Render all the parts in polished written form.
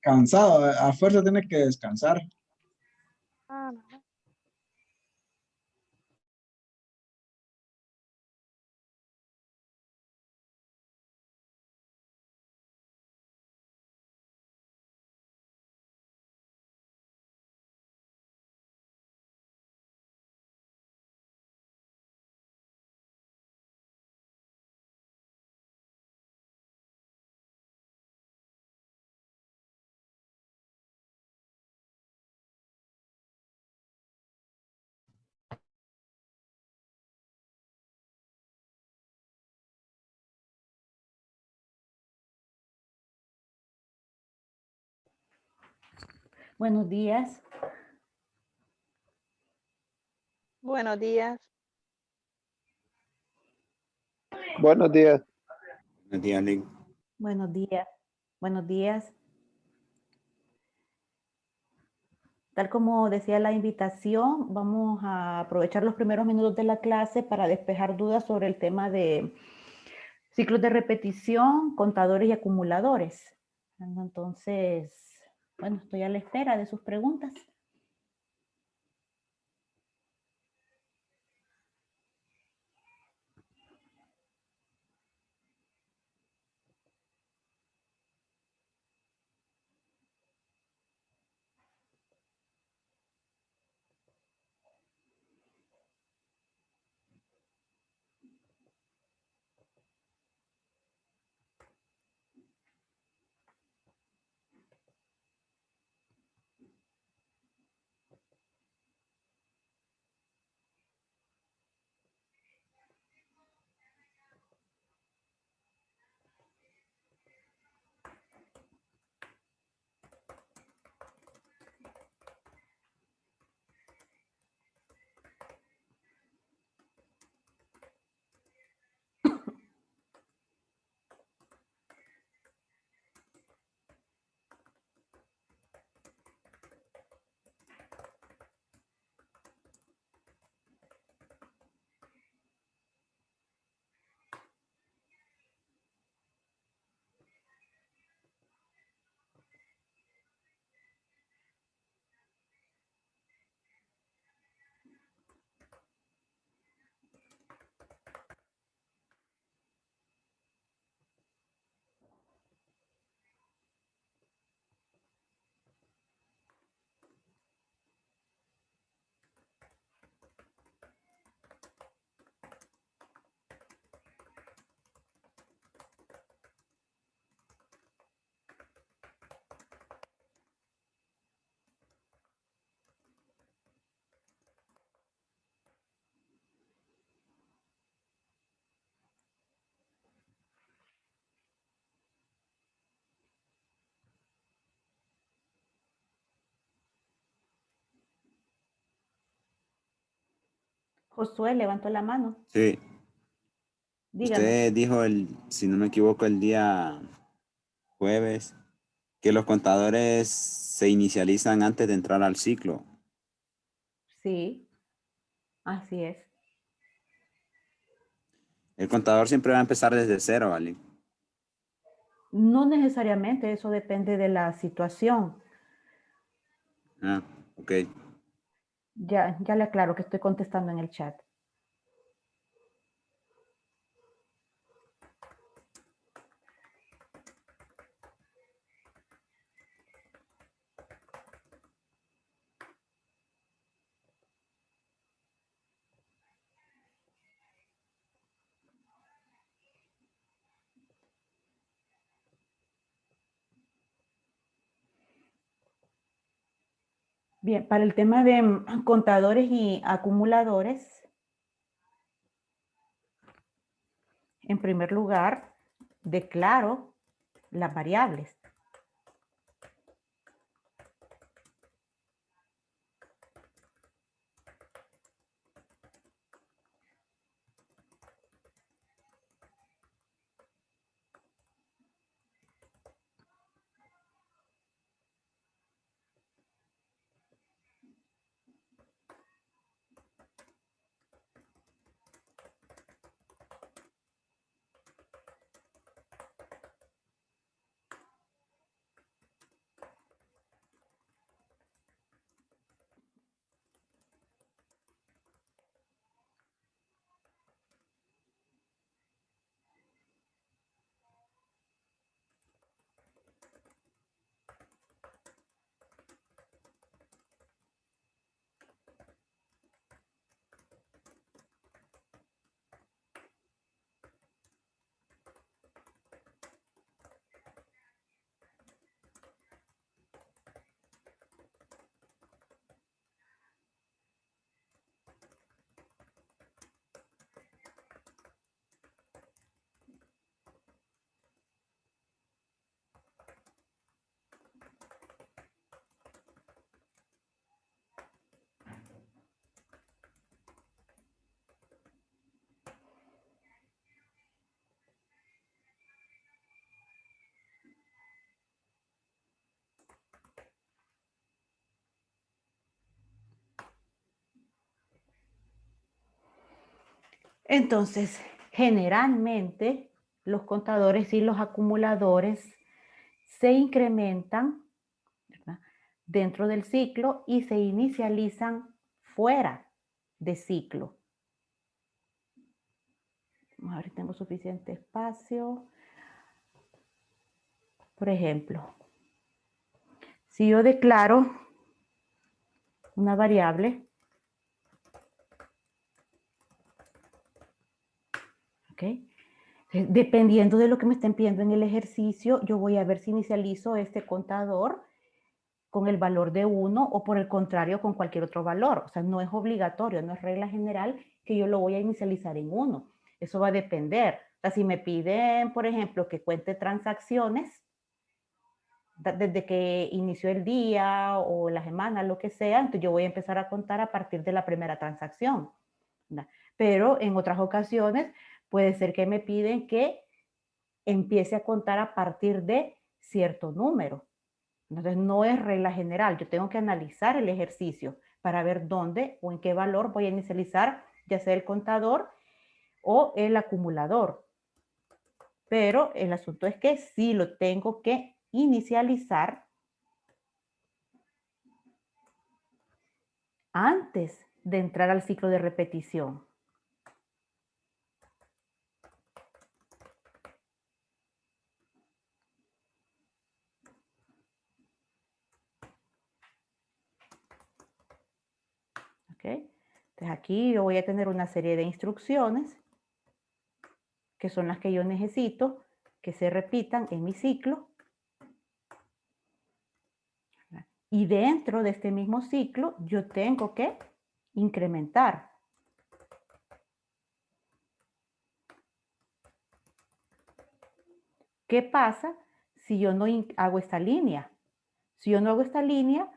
Cansado, a fuerza tiene que descansar. Ah, no. Buenos días. Buenos días. Buenos días. Buenos días, Link. Buenos días. Buenos días. Tal como decía la invitación, vamos a aprovechar los primeros minutos de la clase para despejar dudas sobre el tema de ciclos de repetición, contadores y acumuladores. Entonces, bueno, estoy a la espera de sus preguntas. Josué levantó la mano. Sí. Dígame. Usted dijo, si no me equivoco, el día jueves, que los contadores se inicializan antes de entrar al ciclo. Sí, así es. El contador siempre va a empezar desde cero, ¿vale? No necesariamente, eso depende de la situación. Ah, ok. Ya le aclaro que estoy contestando en el chat. Bien, para el tema de contadores y acumuladores, en primer lugar, declaro las variables. Entonces, generalmente los contadores y los acumuladores se incrementan, ¿verdad?, dentro del ciclo y se inicializan fuera de ciclo. Vamos a ver si tengo suficiente espacio. Por ejemplo, si yo declaro una variable, ¿ok? Dependiendo de lo que me estén pidiendo en el ejercicio, yo voy a ver si inicializo este contador con el valor de 1 o por el contrario con cualquier otro valor. O sea, no es obligatorio, no es regla general que yo lo voy a inicializar en 1. Eso va a depender. O sea, si me piden, por ejemplo, que cuente transacciones desde que inició el día o la semana, lo que sea, entonces yo voy a empezar a contar a partir de la primera transacción, ¿verdad? Pero en otras ocasiones puede ser que me piden que empiece a contar a partir de cierto número. Entonces no es regla general, yo tengo que analizar el ejercicio para ver dónde o en qué valor voy a inicializar, ya sea el contador o el acumulador. Pero el asunto es que sí lo tengo que inicializar antes de entrar al ciclo de repetición. ¿Ok? Entonces aquí yo voy a tener una serie de instrucciones que son las que yo necesito que se repitan en mi ciclo. Y dentro de este mismo ciclo yo tengo que incrementar. ¿Qué pasa si yo no hago esta línea? Si yo no hago esta línea,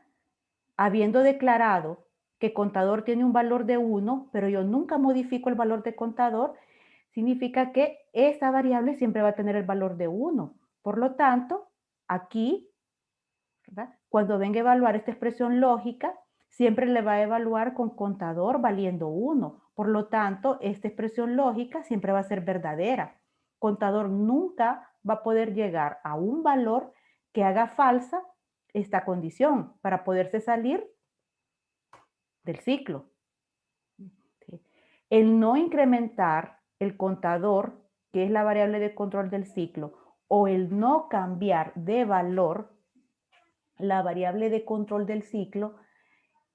habiendo declarado que contador tiene un valor de 1, pero yo nunca modifico el valor de contador, significa que esta variable siempre va a tener el valor de 1. Por lo tanto, aquí, ¿verdad?, cuando venga a evaluar esta expresión lógica, siempre le va a evaluar con contador valiendo 1. Por lo tanto, esta expresión lógica siempre va a ser verdadera. Contador nunca va a poder llegar a un valor que haga falsa esta condición para poderse salir del ciclo. ¿Sí? El no incrementar el contador, que es la variable de control del ciclo, o el no cambiar de valor la variable de control del ciclo,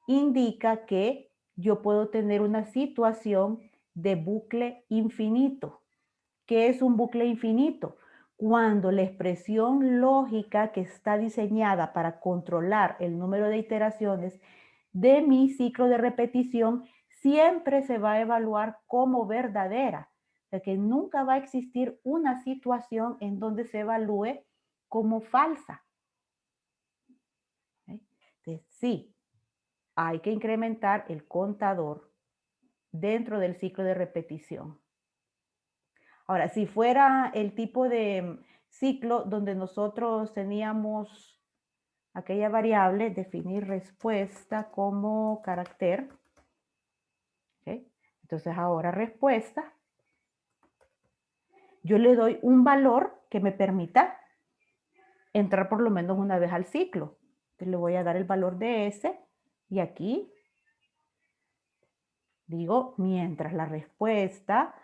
indica que yo puedo tener una situación de bucle infinito. ¿Qué es un bucle infinito? Cuando la expresión lógica que está diseñada para controlar el número de iteraciones de mi ciclo de repetición siempre se va a evaluar como verdadera. O sea que nunca va a existir una situación en donde se evalúe como falsa. Entonces, sí, hay que incrementar el contador dentro del ciclo de repetición. Ahora, si fuera el tipo de ciclo donde nosotros teníamos aquella variable, definir respuesta como carácter, ¿okay? Entonces ahora respuesta, yo le doy un valor que me permita entrar por lo menos una vez al ciclo. Entonces le voy a dar el valor de S y aquí digo mientras la respuesta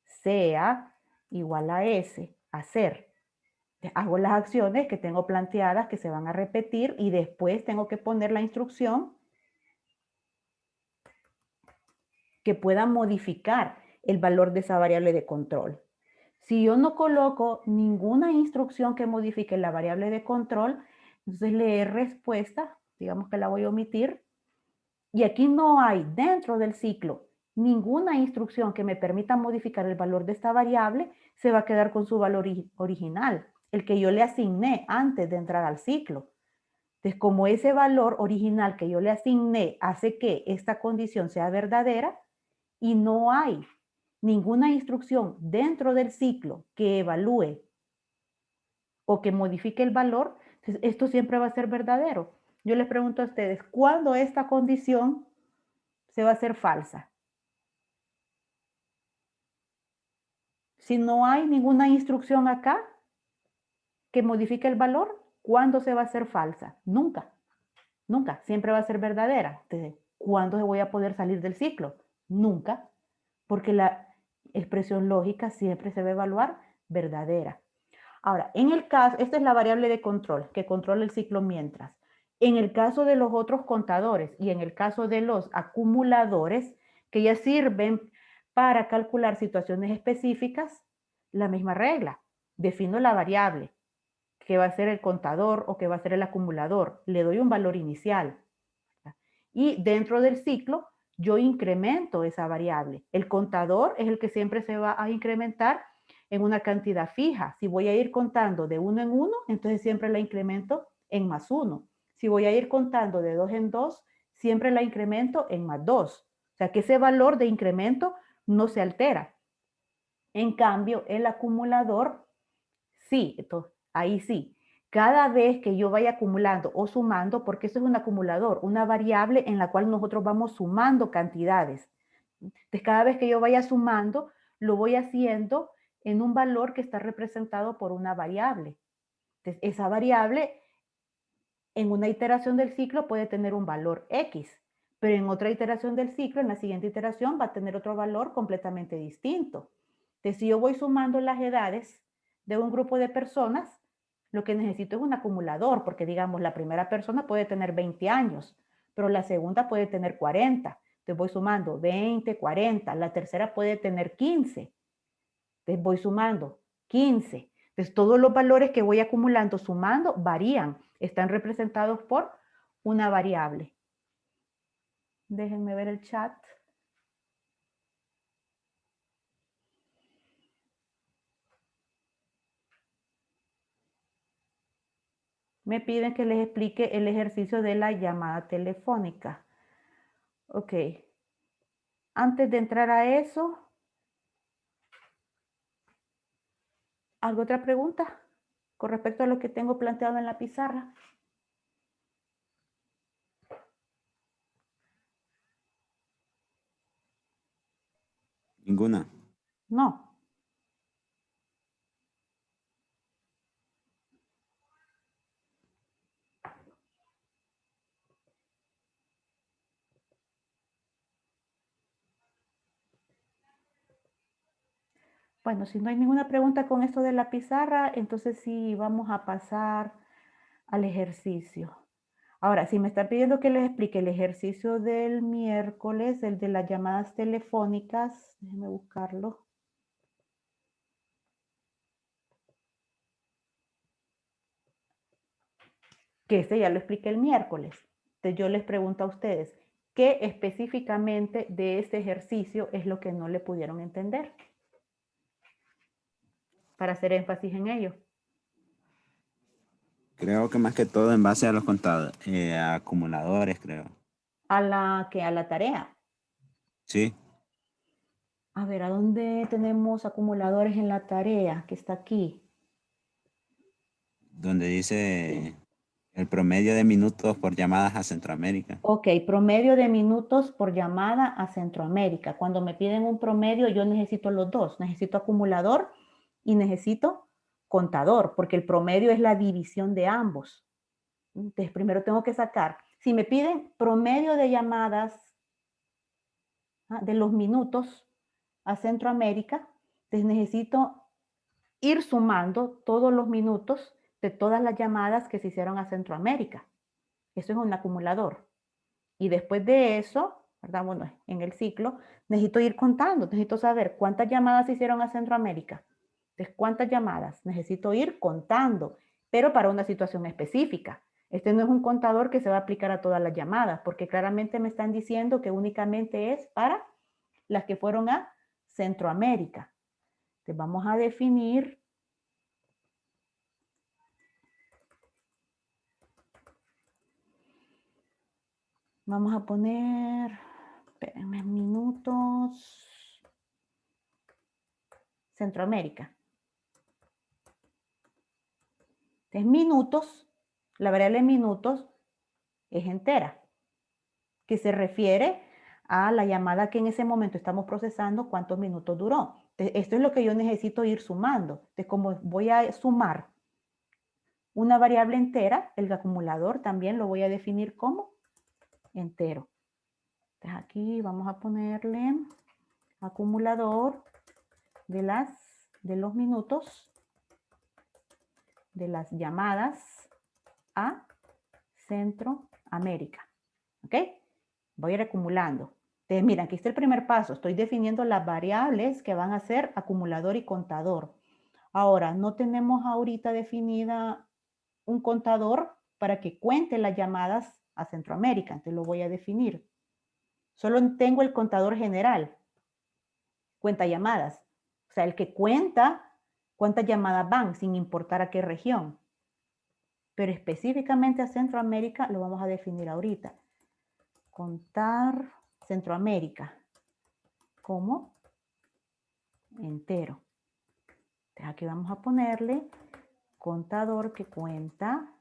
sea igual a S, hacer. Hago las acciones que tengo planteadas que se van a repetir y después tengo que poner la instrucción que pueda modificar el valor de esa variable de control. Si yo no coloco ninguna instrucción que modifique la variable de control, entonces leer respuesta, digamos que la voy a omitir, y aquí no hay dentro del ciclo ninguna instrucción que me permita modificar el valor de esta variable, se va a quedar con su valor original, el que yo le asigné antes de entrar al ciclo. Entonces, como ese valor original que yo le asigné hace que esta condición sea verdadera y no hay ninguna instrucción dentro del ciclo que evalúe o que modifique el valor, entonces esto siempre va a ser verdadero. Yo les pregunto a ustedes, ¿cuándo esta condición se va a hacer falsa? Si no hay ninguna instrucción acá que modifique el valor, ¿cuándo se va a hacer falsa? Nunca, nunca, siempre va a ser verdadera. Entonces, ¿cuándo voy a poder salir del ciclo? Nunca, porque la expresión lógica siempre se va a evaluar verdadera. Ahora, en el caso, esta es la variable de control, que controla el ciclo mientras. En el caso de los otros contadores y en el caso de los acumuladores, que ya sirven para calcular situaciones específicas, la misma regla. Defino la variable, que va a ser el contador o que va a ser el acumulador. Le doy un valor inicial. Y dentro del ciclo, yo incremento esa variable. El contador es el que siempre se va a incrementar en una cantidad fija. Si voy a ir contando de 1 en 1, entonces siempre la incremento en más 1. Si voy a ir contando de 2 en 2, siempre la incremento en más 2. O sea que ese valor de incremento no se altera. En cambio, el acumulador, sí, entonces, ahí sí. Cada vez que yo vaya acumulando o sumando, porque eso es un acumulador, una variable en la cual nosotros vamos sumando cantidades. Entonces, cada vez que yo vaya sumando, lo voy haciendo en un valor que está representado por una variable. Entonces, esa variable en una iteración del ciclo puede tener un valor X, pero en otra iteración del ciclo, en la siguiente iteración, va a tener otro valor completamente distinto. Entonces, si yo voy sumando las edades de un grupo de personas, lo que necesito es un acumulador, porque digamos, la primera persona puede tener 20 años, pero la segunda puede tener 40. Entonces voy sumando 20, 40, la tercera puede tener 15. Entonces voy sumando 15. Entonces todos los valores que voy acumulando, sumando, varían. Están representados por una variable. Déjenme ver el chat. Me piden que les explique el ejercicio de la llamada telefónica. Ok. Antes de entrar a eso, ¿alguna otra pregunta con respecto a lo que tengo planteado en la pizarra? Ninguna. No. Bueno, si no hay ninguna pregunta con esto de la pizarra, entonces sí vamos a pasar al ejercicio. Ahora, si me está pidiendo que les explique el ejercicio del miércoles, el de las llamadas telefónicas, déjenme buscarlo. Que este ya lo expliqué el miércoles. Entonces yo les pregunto a ustedes, ¿qué específicamente de este ejercicio es lo que no le pudieron entender? Para hacer énfasis en ello. Creo que más que todo en base a los acumuladores, creo. A la tarea. Sí, A ver, ¿a dónde tenemos acumuladores en la tarea? Que está aquí. donde dice el promedio de minutos por llamadas a Centroamérica. Ok, promedio de minutos por llamada a Centroamérica. Cuando me piden un promedio, yo necesito los dos. Necesito acumulador y necesito contador, porque el promedio es la división de ambos. Entonces, primero tengo que sacar. Si me piden promedio de llamadas de los minutos a Centroamérica, entonces necesito ir sumando todos los minutos de todas las llamadas que se hicieron a Centroamérica. Eso es un acumulador. Y después de eso, ¿verdad? Bueno, en el ciclo, necesito ir contando, necesito saber cuántas llamadas se hicieron a Centroamérica. Entonces, ¿cuántas llamadas? Necesito ir contando, pero para una situación específica. Este no es un contador que se va a aplicar a todas las llamadas, porque claramente me están diciendo que únicamente es para las que fueron a Centroamérica. Entonces, vamos a definir vamos a poner, espérenme, minutos, Centroamérica. Entonces, minutos, la variable minutos es entera, que se refiere a la llamada que en ese momento estamos procesando, cuántos minutos duró. Entonces, esto es lo que yo necesito ir sumando. Entonces, como voy a sumar una variable entera, el acumulador también lo voy a definir como entero. Entonces, aquí vamos a ponerle acumulador de los minutos de las llamadas a Centroamérica. ¿Ok? Voy a ir acumulando. Entonces, mira, aquí está el primer paso. Estoy definiendo las variables que van a ser acumulador y contador. Ahora, no tenemos ahorita definida un contador para que cuente las llamadas a Centroamérica. Entonces, lo voy a definir. Solo tengo el contador general. Cuenta llamadas. O sea, el que cuenta cuántas llamadas van, sin importar a qué región. Pero específicamente a Centroamérica lo vamos a definir ahorita. Contar Centroamérica como entero. Entonces aquí vamos a ponerle contador que cuenta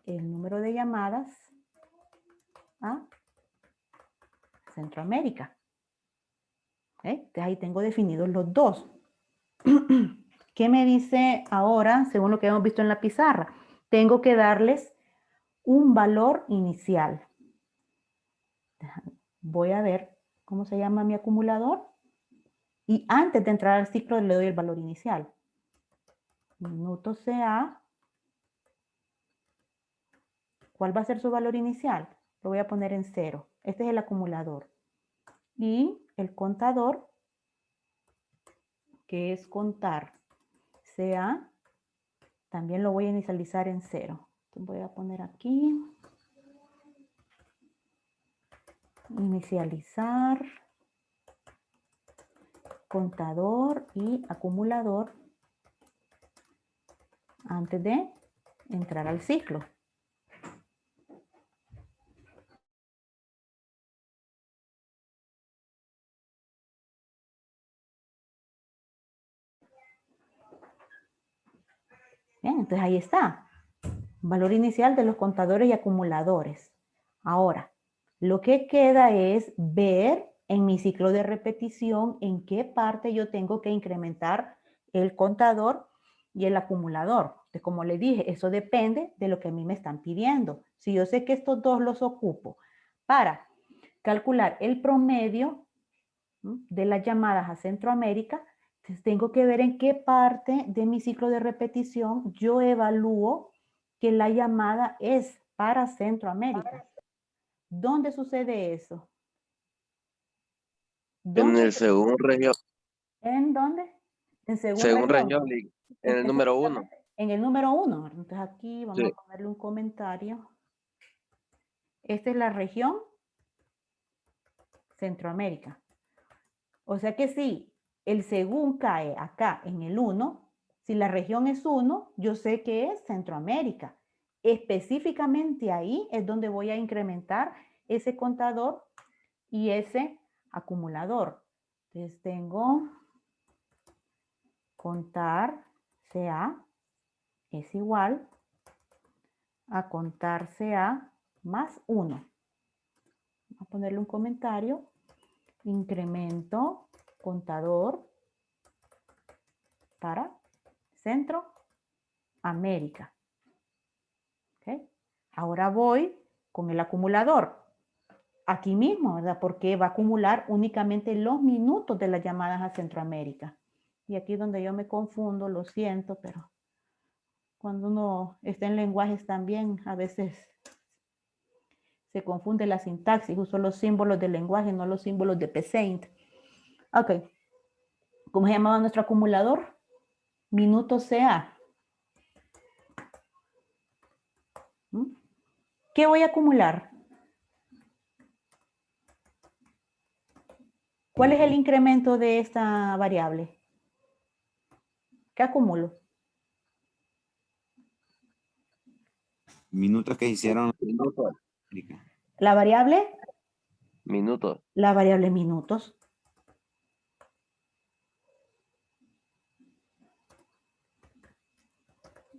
el número de llamadas a Centroamérica. Entonces ahí tengo definidos los dos. ¿Qué me dice ahora, según lo que hemos visto en la pizarra? Tengo que darles un valor inicial. Voy a ver cómo se llama mi acumulador. Y antes de entrar al ciclo le doy el valor inicial. Minuto CA. ¿Cuál va a ser su valor inicial? Lo voy a poner en 0. Este es el acumulador. Y el contador, que es contar CA, también lo voy a inicializar en 0. Entonces voy a poner aquí. Inicializar. Contador y acumulador antes de entrar al ciclo. Bien, entonces ahí está. Valor inicial de los contadores y acumuladores. Ahora, lo que queda es ver en mi ciclo de repetición en qué parte yo tengo que incrementar el contador y el acumulador. Entonces, como les dije, eso depende de lo que a mí me están pidiendo. Si yo sé que estos dos los ocupo para calcular el promedio de las llamadas a Centroamérica, entonces tengo que ver en qué parte de mi ciclo de repetición yo evalúo que la llamada es para Centroamérica. ¿Dónde sucede eso? En el según región, ¿En dónde? En según según región. región, en el número 1. En el número 1. Entonces aquí vamos Sí. a ponerle un comentario. Esta es la región Centroamérica. O sea que si el según cae acá en el 1, si la región es 1, yo sé que es Centroamérica. Específicamente ahí es donde voy a incrementar ese contador y ese acumulador. Entonces tengo contar CA es igual a contar CA más 1. Voy a ponerle un comentario. Incremento contador para Centroamérica. ¿Okay? Ahora voy con el acumulador. Aquí mismo, ¿verdad? Porque va a acumular únicamente los minutos de las llamadas a Centroamérica. Y aquí es donde yo me confundo, lo siento, pero cuando uno está en lenguajes también, a veces se confunde la sintaxis, uso los símbolos del lenguaje, no los símbolos de Paint. Ok. ¿Cómo se llamaba nuestro acumulador? Minuto CA. ¿Qué voy a acumular? ¿Cuál es el incremento de esta variable? ¿Qué acumulo? Minutos que hicieron. Minutos. ¿La variable? Minutos. La variable minutos.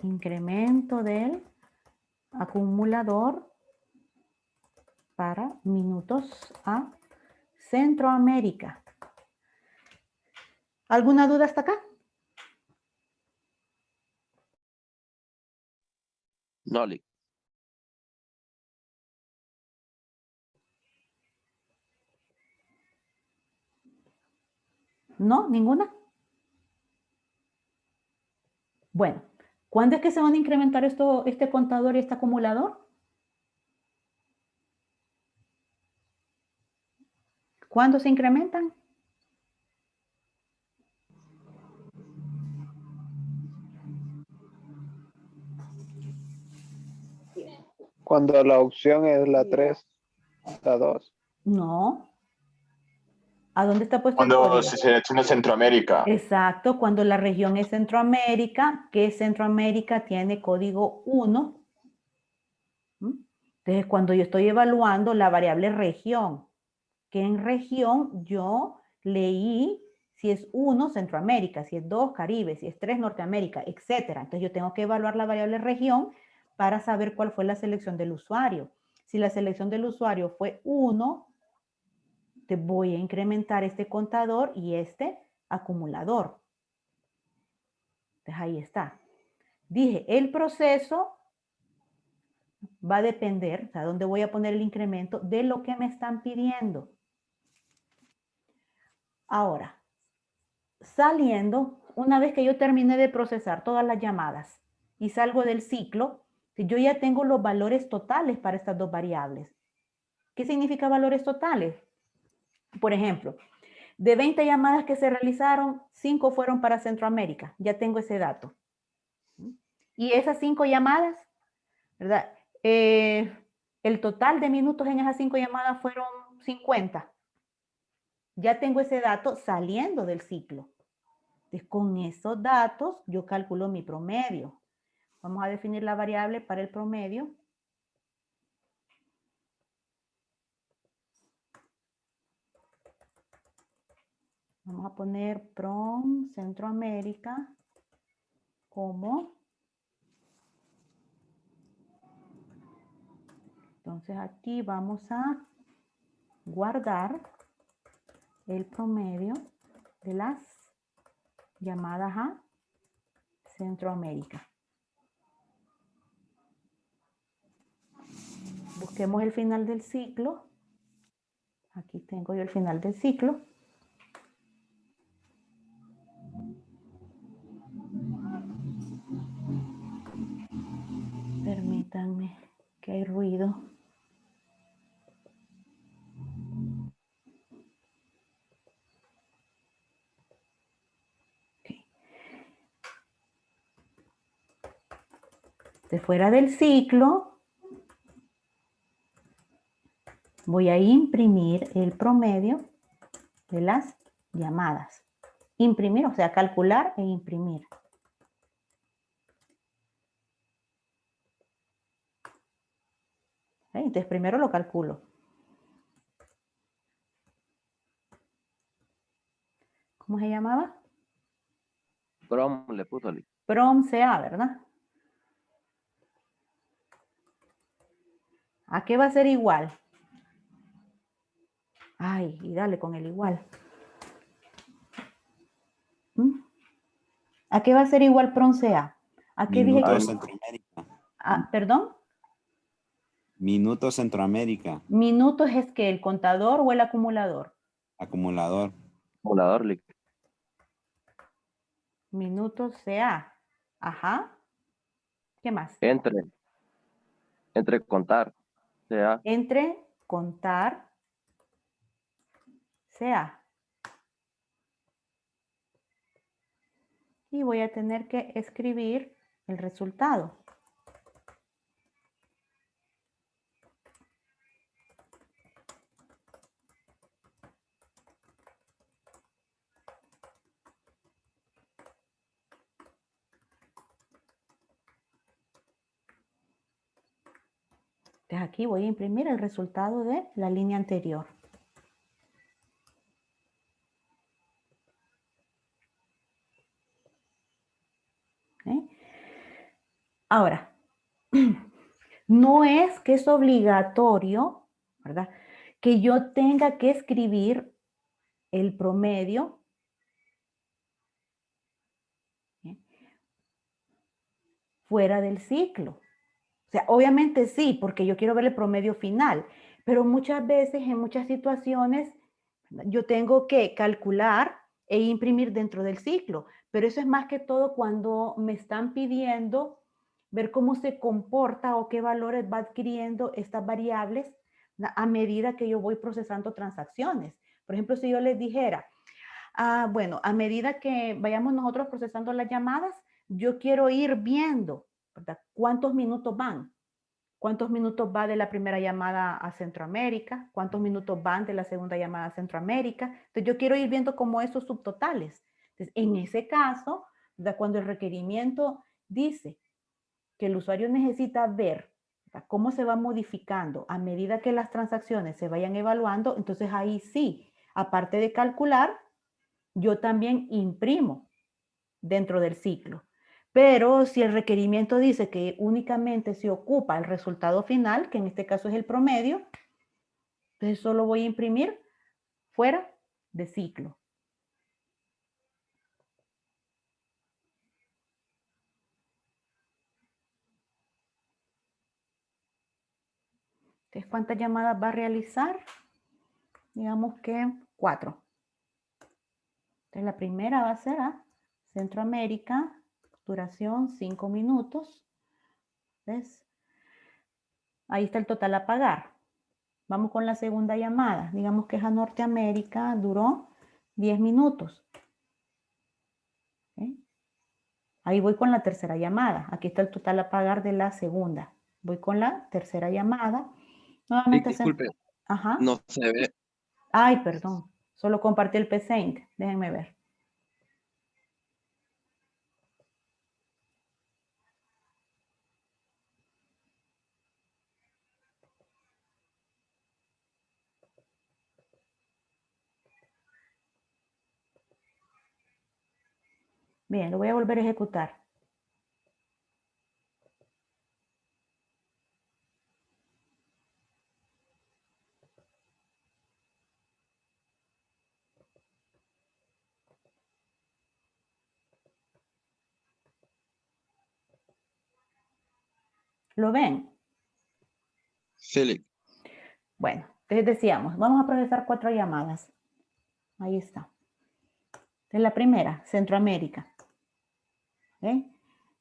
Incremento del acumulador para minutos a Centroamérica. ¿Alguna duda hasta acá? No, Lick. ¿No? ¿Ninguna? Bueno, ¿cuándo es que se van a incrementar este contador y este acumulador? ¿Cuándo se incrementan? Cuando la opción es la 3, la 2. No. ¿A dónde está puesto el Cuando código? se selecciona Centroamérica. Exacto, cuando la región es Centroamérica, que Centroamérica tiene código 1. Entonces, cuando yo estoy evaluando la variable región, que en región yo leí si es 1 Centroamérica, si es 2 Caribe, si es 3 Norteamérica, etcétera. Entonces, yo tengo que evaluar la variable región para saber cuál fue la selección del usuario. Si la selección del usuario fue 1, te voy a incrementar este contador y este acumulador. Entonces, ahí está. Dije, el proceso va a depender, o sea, dónde voy a poner el incremento, de lo que me están pidiendo. Ahora, saliendo, una vez que yo terminé de procesar todas las llamadas y salgo del ciclo, yo ya tengo los valores totales para estas dos variables. ¿Qué significa valores totales? Por ejemplo, de 20 llamadas que se realizaron, 5 fueron para Centroamérica. Ya tengo ese dato. Y esas 5 llamadas, ¿verdad? El total de minutos en esas 5 llamadas fueron 50. Ya tengo ese dato saliendo del ciclo. Entonces, con esos datos, yo calculo mi promedio. Vamos a definir la variable para el promedio. Vamos a poner PROM Centroamérica como. Entonces, aquí vamos a guardar el promedio de las llamadas a Centroamérica. Busquemos el final del ciclo. Aquí tengo yo el final del ciclo. Permítanme que hay ruido. Okay. De fuera del ciclo, voy a imprimir el promedio de las llamadas. Imprimir, o sea, calcular e imprimir. Entonces, primero lo calculo. ¿Cómo se llamaba? Prom le puso, Lick. PROM CA, ¿verdad? ¿A qué va a ser igual? Ay, y dale con el igual. ¿A qué va a ser igual PROM CA? ¿A qué dije que? Minutos Centroamérica. ¿Perdón? Minutos Centroamérica. ¿Minutos es que el contador o el acumulador? Acumulador. Acumulador, Lick. Minutos CA. Ajá. ¿Qué más? Entre contar. Sea. Entre contar CA. Y voy a tener que escribir el resultado. Entonces aquí voy a imprimir el resultado de la línea anterior. ¿Okay? Ahora, no es que es obligatorio ¿verdad? Que yo tenga que escribir el promedio fuera del ciclo. O sea, obviamente sí, porque yo quiero ver el promedio final, pero muchas veces, en muchas situaciones, yo tengo que calcular e imprimir dentro del ciclo, pero eso es más que todo cuando me están pidiendo ver cómo se comporta o qué valores va adquiriendo estas variables a medida que yo voy procesando transacciones. Por ejemplo, si yo les dijera, bueno, a medida que vayamos nosotros procesando las llamadas, yo quiero ir viendo, ¿verdad? ¿Cuántos minutos van? ¿Cuántos minutos va de la primera llamada a Centroamérica? ¿Cuántos minutos van de la segunda llamada a Centroamérica? Entonces, yo quiero ir viendo como esos subtotales. Entonces, en ese caso, ¿verdad? Cuando el requerimiento dice que el usuario necesita ver, ¿verdad?, cómo se va modificando a medida que las transacciones se vayan evaluando, entonces ahí sí, aparte de calcular, yo también imprimo dentro del ciclo. Pero si el requerimiento dice que únicamente se ocupa el resultado final, que en este caso es el promedio, entonces solo voy a imprimir fuera de ciclo. Entonces, ¿cuántas llamadas va a realizar? Digamos que 4. Entonces, la primera va a ser a Centroamérica, duración 5 minutos. ¿Ves? Ahí está el total a pagar. Vamos con la segunda llamada. Digamos que es a Norteamérica, duró 10 minutos. ¿Okay? Ahí voy con la tercera llamada. Aquí está el total a pagar de la segunda. Voy con la tercera llamada. Nuevamente. Disculpe, Ajá. no se ve. Ay, perdón. Solo compartí el Paint. Déjenme ver. Bien, lo voy a volver a ejecutar. ¿Lo ven? Sí. Bueno, entonces decíamos, vamos a procesar 4 llamadas. Ahí está. Entonces, la primera, Centroamérica. ¿Okay?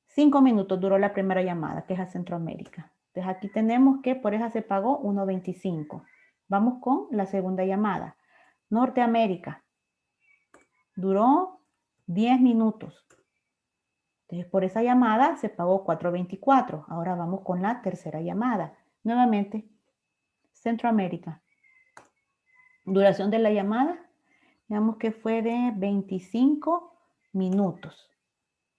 5 minutos duró la primera llamada, que es a Centroamérica. Entonces, aquí tenemos que por esa se pagó 1.25. Vamos con la segunda llamada. Norteamérica. Duró 10 minutos. Entonces, por esa llamada se pagó 4.24. Ahora vamos con la tercera llamada. Nuevamente, Centroamérica. Duración de la llamada, digamos que fue de 25 minutos.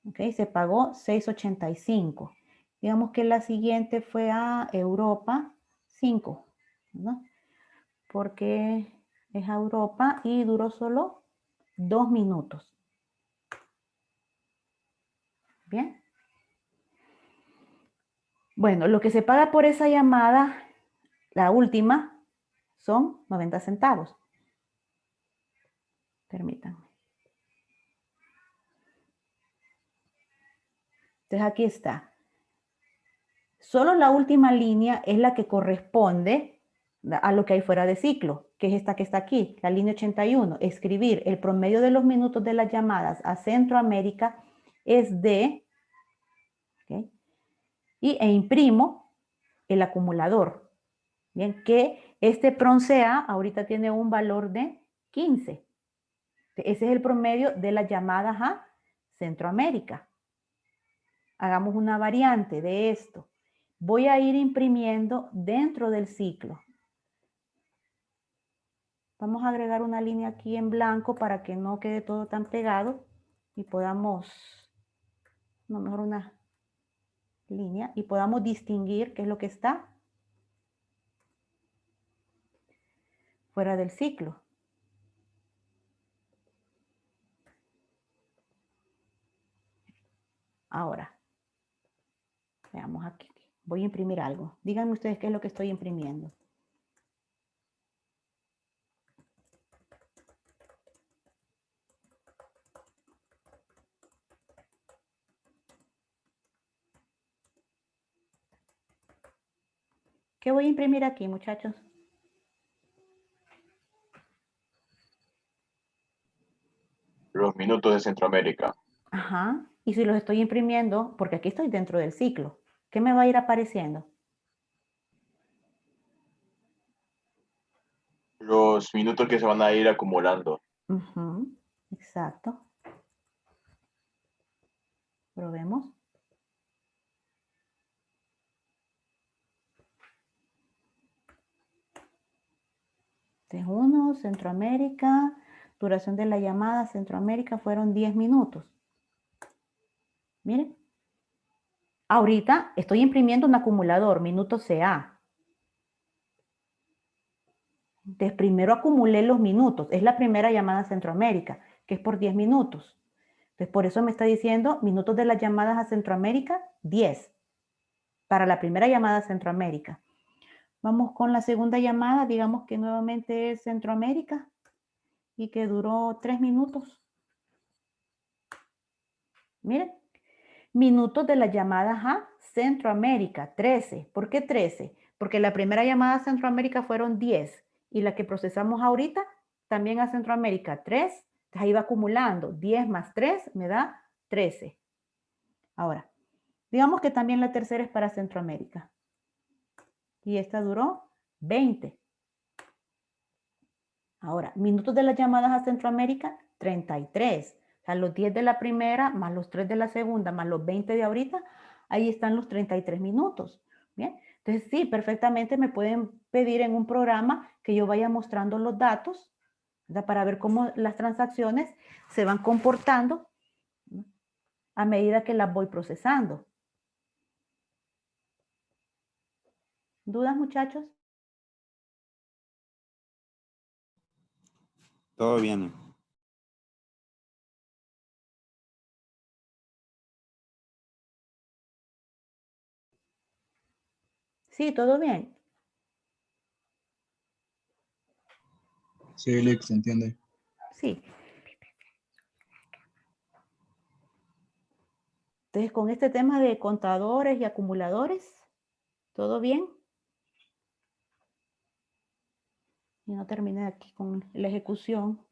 ¿Ok? Se pagó 6.85. Digamos que la siguiente fue a Europa 5, ¿no? Porque es a Europa y duró solo 2 minutos. Bien. Bueno, lo que se paga por esa llamada, la última, son 90 centavos. Permítanme. Entonces aquí está. Solo la última línea es la que corresponde a lo que hay fuera de ciclo, que es esta que está aquí, la línea 81. Escribir el promedio de los minutos de las llamadas a Centroamérica es de, ¿okay?, e imprimo el acumulador. Bien, que este PRONCEA ahorita tiene un valor de 15. Ese es el promedio de las llamadas a Centroamérica. Hagamos una variante de esto. Voy a ir imprimiendo dentro del ciclo. Vamos a agregar una línea aquí en blanco para que no quede todo tan pegado y podamos, no, mejor una línea, y podamos distinguir qué es lo que está fuera del ciclo. Ahora, veamos aquí. Voy a imprimir algo. Díganme ustedes qué es lo que estoy imprimiendo. ¿Qué voy a imprimir aquí, muchachos? Los minutos de Centroamérica. Ajá. Y si los estoy imprimiendo, porque aquí estoy dentro del ciclo, ¿qué me va a ir apareciendo? Los minutos que se van a ir acumulando. Ujú, exacto. Probemos. Este es uno, Centroamérica. Duración de la llamada Centroamérica fueron 10 minutos. Miren. Ahorita estoy imprimiendo un acumulador, minuto CA. Entonces, primero acumulé los minutos. Es la primera llamada a Centroamérica, que es por 10 minutos. Entonces, por eso me está diciendo minutos de las llamadas a Centroamérica, 10. Para la primera llamada a Centroamérica. Vamos con la segunda llamada, digamos que nuevamente es Centroamérica y que duró 3 minutos. Miren, minutos de las llamadas a Centroamérica, 13. ¿Por qué 13? Porque la primera llamada a Centroamérica fueron 10 y la que procesamos ahorita también a Centroamérica, 3. Entonces ahí va acumulando, 10 más 3 me da 13. Ahora, digamos que también la tercera es para Centroamérica y esta duró 20. Ahora, minutos de las llamadas a Centroamérica, 33. O sea, los 10 de la primera, más los 3 de la segunda, más los 20 de ahorita, ahí están los 33 minutos. Bien, entonces sí, perfectamente me pueden pedir en un programa que yo vaya mostrando los datos, ¿verdad? Para ver cómo las transacciones se van comportando, ¿no? A medida que las voy procesando. ¿Dudas, muchachos? Todo bien. Sí, todo bien. Sí, Lick, se entiende. Sí. Entonces, con este tema de contadores y acumuladores, ¿todo bien? Y no terminé aquí con la ejecución.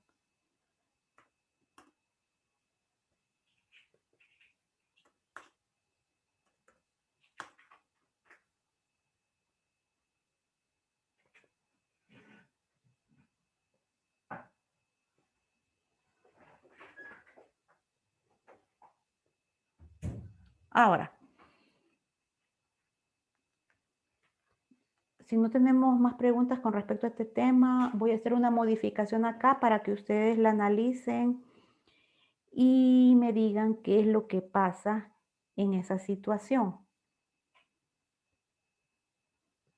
Ahora, si no tenemos más preguntas con respecto a este tema, voy a hacer una modificación acá para que ustedes la analicen y me digan qué es lo que pasa en esa situación.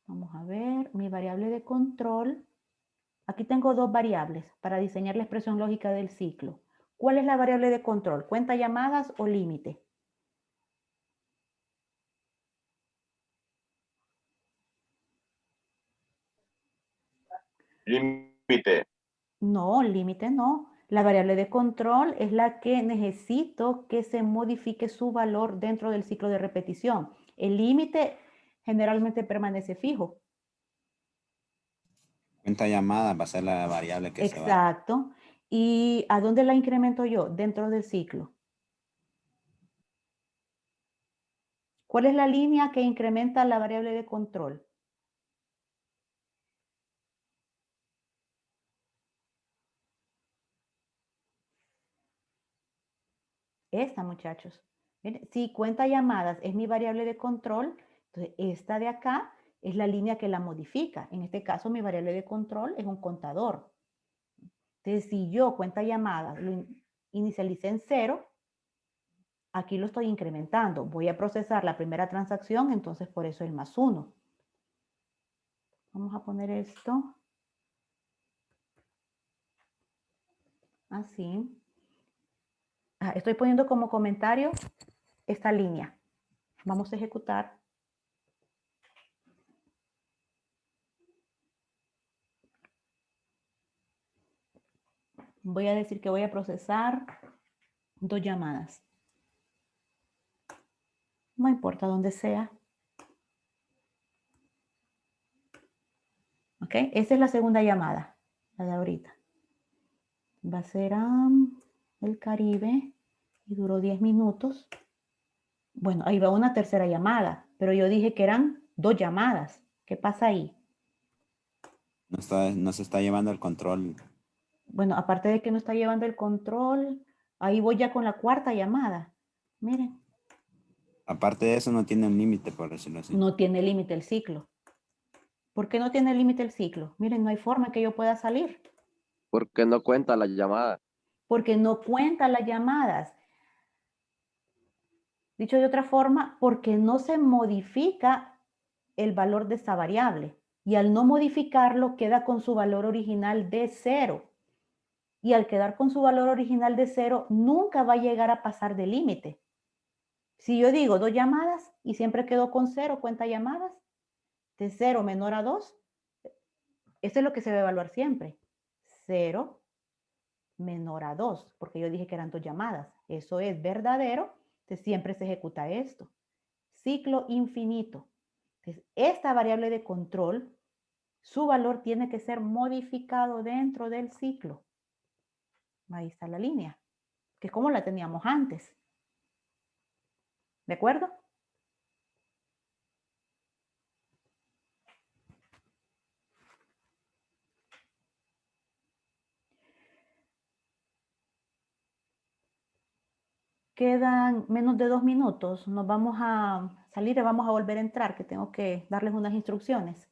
Vamos a ver, mi variable de control. Aquí tengo dos variables para diseñar la expresión lógica del ciclo. ¿Cuál es la variable de control? ¿Cuenta llamadas o límite? Límite. No, límite no. La variable de control es la que necesito que se modifique su valor dentro del ciclo de repetición. El límite generalmente permanece fijo. Cuenta llamada va a ser la variable que se va. Exacto. ¿Y a dónde la incremento yo? Dentro del ciclo. ¿Cuál es la línea que incrementa la variable de control? Esta, muchachos. Miren, si cuenta llamadas es mi variable de control, entonces esta de acá es la línea que la modifica. En este caso, mi variable de control es un contador. Entonces, si yo cuenta llamadas lo inicialicé en 0, aquí lo estoy incrementando. Voy a procesar la primera transacción, entonces por eso el más 1. Vamos a poner esto así. Estoy poniendo como comentario esta línea. Vamos a ejecutar. Voy a decir que voy a procesar 2 llamadas. No importa dónde sea. ¿Ok? Esa es la segunda llamada, la de ahorita. Va a ser el Caribe y duró 10 minutos. Bueno, ahí va una tercera llamada, pero yo dije que eran 2 llamadas. ¿Qué pasa ahí? No se está llevando el control. Bueno, aparte de que no está llevando el control, ahí voy ya con la cuarta llamada. Miren, Aparte de eso, no tiene un límite, por decirlo así. no tiene límite el ciclo. ¿Por qué no tiene límite el ciclo? Miren, no hay forma que yo pueda salir. Porque no cuenta la llamada. Porque no cuenta las llamadas. Dicho de otra forma, porque no se modifica el valor de esta variable. Y al no modificarlo, queda con su valor original de 0. Y al quedar con su valor original de 0, nunca va a llegar a pasar de límite. Si yo digo 2 llamadas y siempre quedo con 0, cuenta llamadas, de 0 menor a 2, esto es lo que se va a evaluar siempre. 0 menor a 2, porque yo dije que eran 2 llamadas. Eso es verdadero, entonces siempre se ejecuta esto. Ciclo infinito. Entonces, esta variable de control, su valor tiene que ser modificado dentro del ciclo. Ahí está la línea, que es como la teníamos antes. ¿De acuerdo? Quedan menos de 2 minutos. Nos vamos a salir y vamos a volver a entrar, que tengo que darles unas instrucciones.